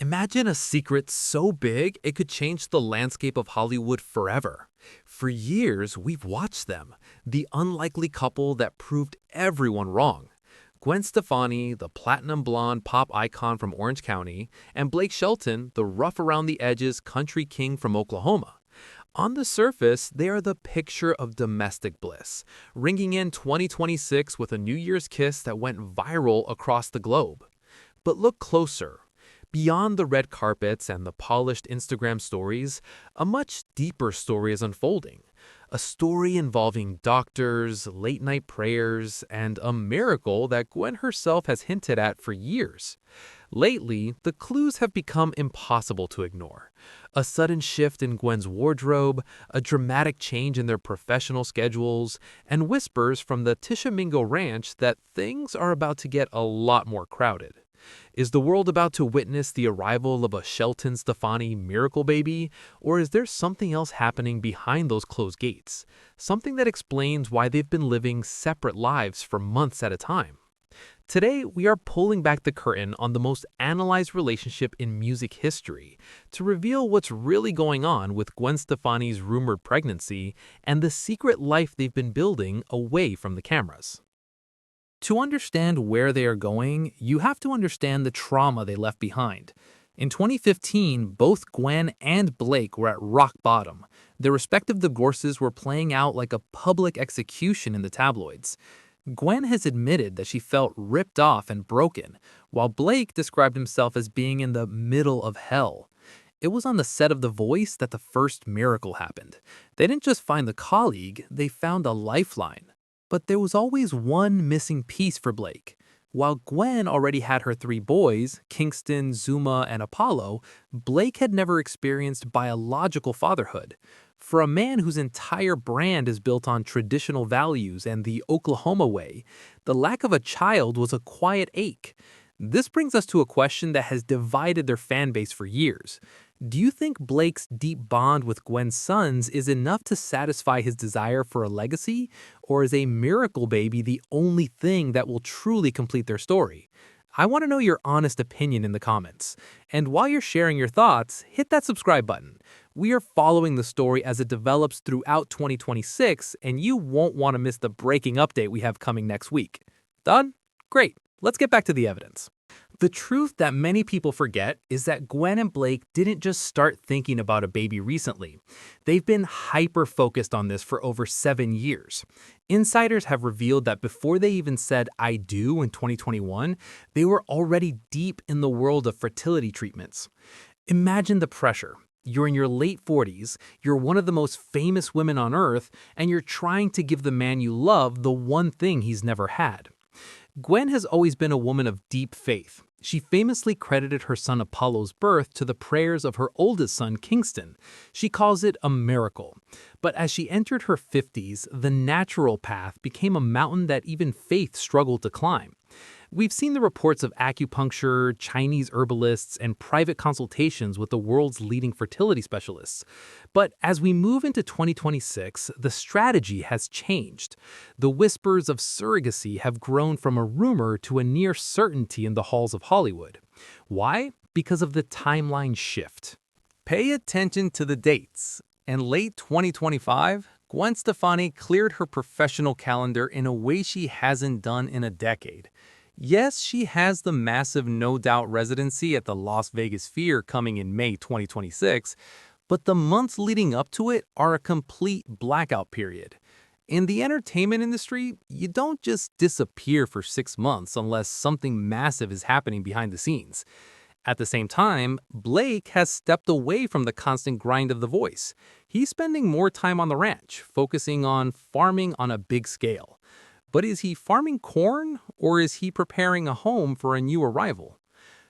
Imagine a secret so big it could change the landscape of Hollywood forever. For years, we've watched them, the unlikely couple that proved everyone wrong. Gwen Stefani, the platinum blonde pop icon from Orange County, and Blake Shelton, the rough around the edges country king from Oklahoma. On the surface, they are the picture of domestic bliss, ringing in 2026 with a New Year's kiss that went viral across the globe. But look closer. Beyond the red carpets and the polished Instagram stories, a much deeper story is unfolding. A story involving doctors, late-night prayers, and a miracle that Gwen herself has hinted at for years. Lately, the clues have become impossible to ignore. A sudden shift in Gwen's wardrobe, a dramatic change in their professional schedules, and whispers from the Tishomingo Ranch that things are about to get a lot more crowded. Is the world about to witness the arrival of a Shelton Stefani miracle baby, or is there something else happening behind those closed gates? Something that explains why they've been living separate lives for months at a time. Today, we are pulling back the curtain on the most analyzed relationship in music history to reveal what's really going on with Gwen Stefani's rumored pregnancy and the secret life they've been building away from the cameras. To understand where they are going, you have to understand the trauma they left behind. In 2015, both Gwen and Blake were at rock bottom. Their respective divorces were playing out like a public execution in the tabloids. Gwen has admitted that she felt ripped off and broken, while Blake described himself as being in the middle of hell. It was on the set of The Voice that the first miracle happened. They didn't just find the colleague, they found a lifeline. But there was always one missing piece for Blake. While Gwen already had her three boys, Kingston, Zuma, and Apollo, Blake had never experienced biological fatherhood. For a man whose entire brand is built on traditional values and the Oklahoma way, the lack of a child was a quiet ache. This brings us to a question that has divided their fan base for years. Do you think Blake's deep bond with Gwen's sons is enough to satisfy his desire for a legacy, or is a miracle baby the only thing that will truly complete their story? I want to know your honest opinion in the comments. And while you're sharing your thoughts, hit that subscribe button. We are following the story as it develops throughout 2026, and you won't want to miss the breaking update we have coming next week. Done? Great. Let's get back to the evidence. The truth that many people forget is that Gwen and Blake didn't just start thinking about a baby recently. They've been hyper-focused on this for over 7 years. Insiders have revealed that before they even said "I do" in 2021, they were already deep in the world of fertility treatments. Imagine the pressure. You're in your late 40s, you're one of the most famous women on earth, and you're trying to give the man you love the one thing he's never had. Gwen has always been a woman of deep faith. She famously credited her son Apollo's birth to the prayers of her oldest son, Kingston. She calls it a miracle. But as she entered her 50s, the natural path became a mountain that even faith struggled to climb. We've seen the reports of acupuncture, Chinese herbalists, and private consultations with the world's leading fertility specialists. But as we move into 2026, the strategy has changed. The whispers of surrogacy have grown from a rumor to a near certainty in the halls of Hollywood. Why? Because of the timeline shift. Pay attention to the dates. In late 2025, Gwen Stefani cleared her professional calendar in a way she hasn't done in a decade. Yes, she has the massive No Doubt residency at the Las Vegas Sphere coming in May 2026, but the months leading up to it are a complete blackout period. In the entertainment industry, you don't just disappear for 6 months unless something massive is happening behind the scenes. At the same time, Blake has stepped away from the constant grind of The Voice. He's spending more time on the ranch, focusing on farming on a big scale. But is he farming corn, or is he preparing a home for a new arrival?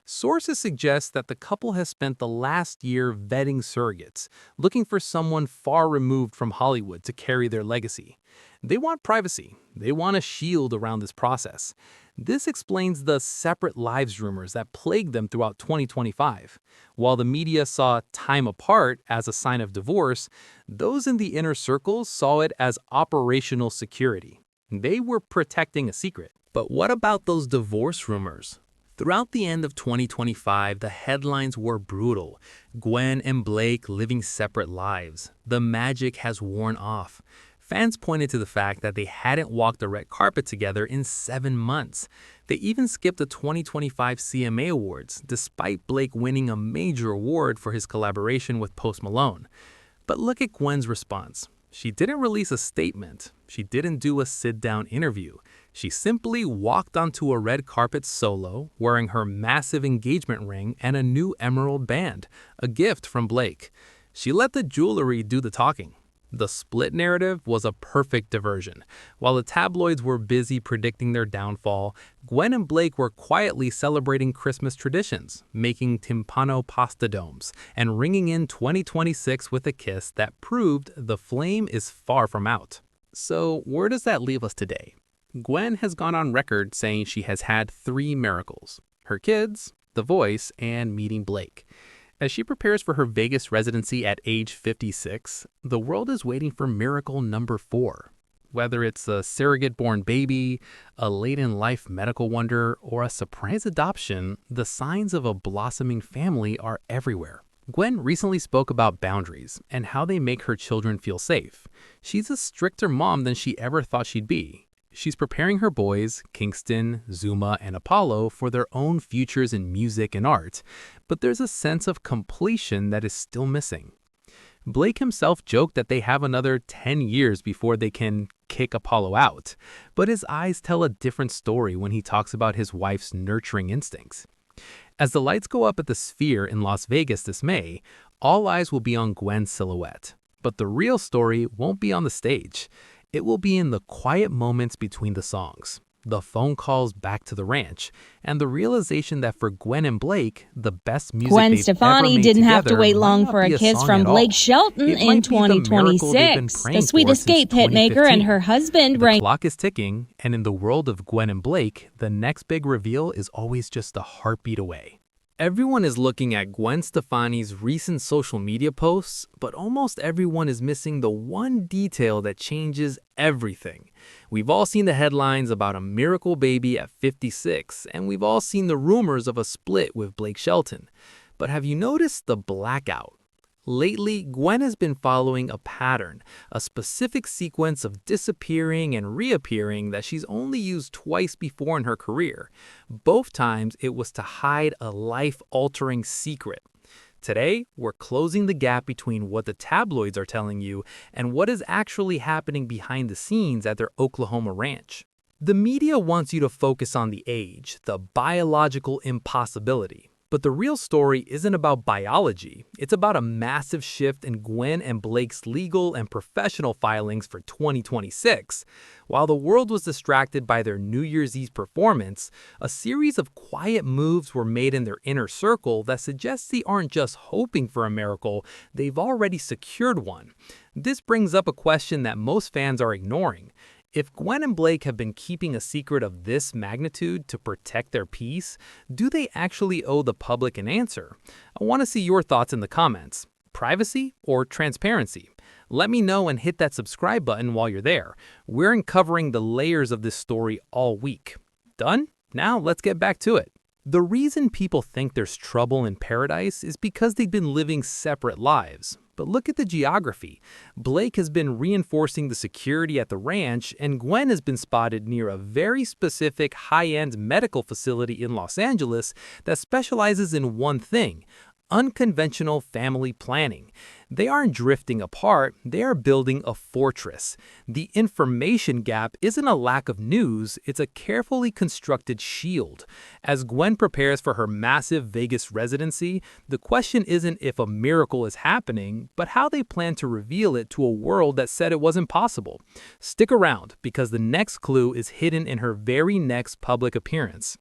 Sources suggest that the couple has spent the last year vetting surrogates, looking for someone far removed from Hollywood to carry their legacy. They want privacy. They want a shield around this process. This explains the separate lives rumors that plagued them throughout 2025. While the media saw time apart as a sign of divorce, those in the inner circles saw it as operational security. They were protecting a secret. But what about those divorce rumors? Throughout the end of 2025, the headlines were brutal. Gwen and Blake living separate lives. The magic has worn off. Fans pointed to the fact that they hadn't walked the red carpet together in 7 months. They even skipped the 2025 CMA Awards, despite Blake winning a major award for his collaboration with Post Malone. But look at Gwen's response. She didn't release a statement. She didn't do a sit-down interview. She simply walked onto a red carpet solo, wearing her massive engagement ring and a new emerald band, a gift from Blake. She let the jewelry do the talking. The split narrative was a perfect diversion. While the tabloids were busy predicting their downfall, Gwen and Blake were quietly celebrating Christmas traditions, making timpano pasta domes, and ringing in 2026 with a kiss that proved the flame is far from out. So where does that leave us today? Gwen has gone on record saying she has had 3 miracles: her kids, The Voice, and meeting Blake. As she prepares for her Vegas residency at age 56, the world is waiting for miracle number 4. Whether it's a surrogate-born baby, a late-in-life medical wonder, or a surprise adoption, the signs of a blossoming family are everywhere. Gwen recently spoke about boundaries and how they make her children feel safe. She's a stricter mom than she ever thought she'd be. She's preparing her boys, Kingston, Zuma, and Apollo, for their own futures in music and art, but there's a sense of completion that is still missing. Blake himself joked that they have another 10 years before they can kick Apollo out, but his eyes tell a different story when he talks about his wife's nurturing instincts. As the lights go up at the Sphere in Las Vegas this May, all eyes will be on Gwen's silhouette. But the real story won't be on the stage. It will be in the quiet moments between the songs, the phone calls back to the ranch, and the realization that for Gwen and Blake, the best music Gwen they've Stefani ever made didn't have to together wait might long not for be a kiss song from at all. Blake Shelton It in might be the miracle they've been 2026. praying The Sweet for since Escape hitmaker 2015. and her husband The rang. clock is ticking, and in the world of Gwen and Blake, the next big reveal is always just a heartbeat away. Everyone is looking at Gwen Stefani's recent social media posts, but almost everyone is missing the one detail that changes everything. We've all seen the headlines about a miracle baby at 56, and we've all seen the rumors of a split with Blake Shelton. But have you noticed the blackout? Lately, Gwen has been following a pattern, a specific sequence of disappearing and reappearing that she's only used twice before in her career. Both times, it was to hide a life-altering secret. Today, we're closing the gap between what the tabloids are telling you and what is actually happening behind the scenes at their Oklahoma ranch. The media wants you to focus on the age, the biological impossibility. But the real story isn't about biology. It's about a massive shift in Gwen and Blake's legal and professional filings for 2026. While the world was distracted by their New Year's Eve performance, a series of quiet moves were made in their inner circle that suggests they aren't just hoping for a miracle, they've already secured one. This brings up a question that most fans are ignoring. If Gwen and Blake have been keeping a secret of this magnitude to protect their peace, do they actually owe the public an answer? I want to see your thoughts in the comments. Privacy or transparency? Let me know and hit that subscribe button while you're there. We're uncovering the layers of this story all week. Done? Now let's get back to it. The reason people think there's trouble in paradise is because they've been living separate lives. But look at the geography. Blake has been reinforcing the security at the ranch, and Gwen has been spotted near a very specific high-end medical facility in Los Angeles that specializes in one thing: unconventional family planning. They aren't drifting apart, they are building a fortress. The information gap isn't a lack of news, it's a carefully constructed shield. As Gwen prepares for her massive Vegas residency, the question isn't if a miracle is happening, but how they plan to reveal it to a world that said it wasn't possible. Stick around, because the next clue is hidden in her very next public appearance.